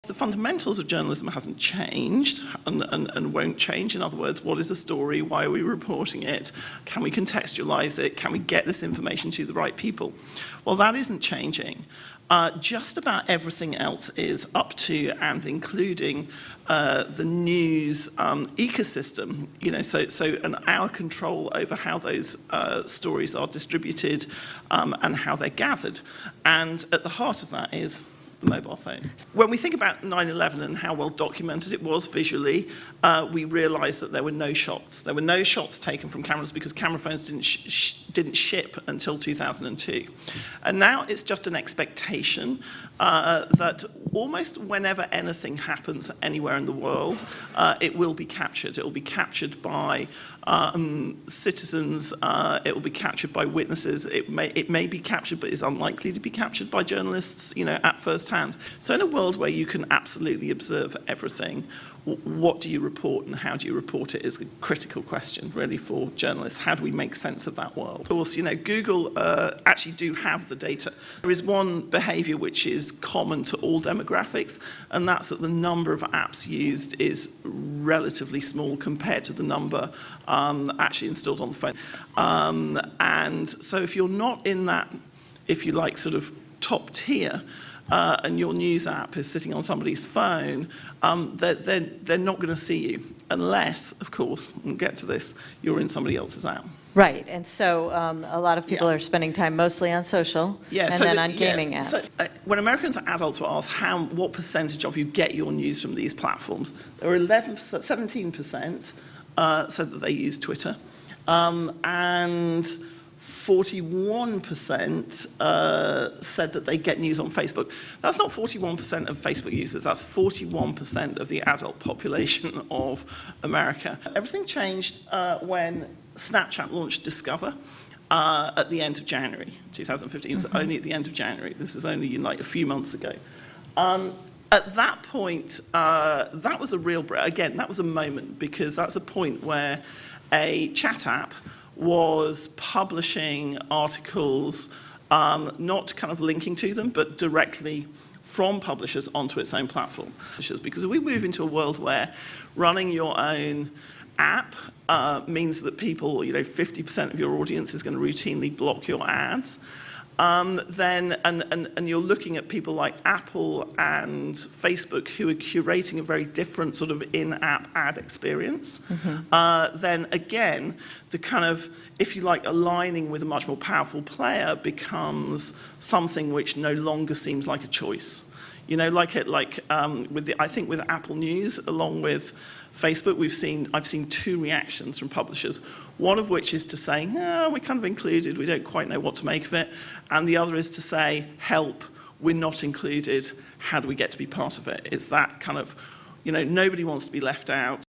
The fundamentals of journalism hasn't changed and won't change. In other words, what is a story? Why are we reporting it? Can we contextualize it? Can we get this information to the right people? Well, that isn't changing. Just about everything else is, up to and including the news ecosystem. So our control over how those stories are distributed and how they're gathered. And at the heart of that is the mobile phone. When we think about 9/11 and how well documented it was visually, we realized that there were no shots. There were no shots taken from cameras because camera phones didn't ship until 2002. And now it's just an expectation that almost whenever anything happens anywhere in the world, it will be captured. It will be captured by citizens, it will be captured by witnesses, it may be captured but is unlikely to be captured by journalists, at first hand. So in a world where you can absolutely observe everything, what do you report and how do you report it is a critical question really for journalists. How do we make sense of that world? Of course, Google actually do have the data. There is one behavior which is common to all demographics, and that's that the number of apps used is relatively small compared to the number actually installed on the phone. And so if you're not in that, if you like, sort of top tier, and your news app is sitting on somebody's phone, they're not going to see you unless, of course, we'll get to this, you're in somebody else's app. Right, and so a lot of people are spending time mostly on social and then on gaming apps. So, when Americans adults were asked what percentage of you get your news from these platforms, there were 17% said that they use Twitter, and 41% said that they get news on Facebook. That's not 41% of Facebook users, that's 41% of the adult population of America. Everything changed when Snapchat launched Discover at the end of January 2015. It was only at the end of January. This is only like a few months ago. At that point, that was a real, again, that was a moment, because that's a point where a chat app was publishing articles, not kind of linking to them, but directly from publishers onto its own platform. Because we move into a world where running your own app means that people, 50% of your audience is going to routinely block your ads. And you're looking at people like Apple and Facebook who are curating a very different sort of in-app ad experience. Then again, the kind of, if you like, aligning with a much more powerful player becomes something which no longer seems like a choice. I think with Apple News, along with Facebook, I've seen two reactions from publishers. One of which is to say, we're kind of included, we don't quite know what to make of it. And the other is to say, help, we're not included, how do we get to be part of it? It's that kind of, nobody wants to be left out.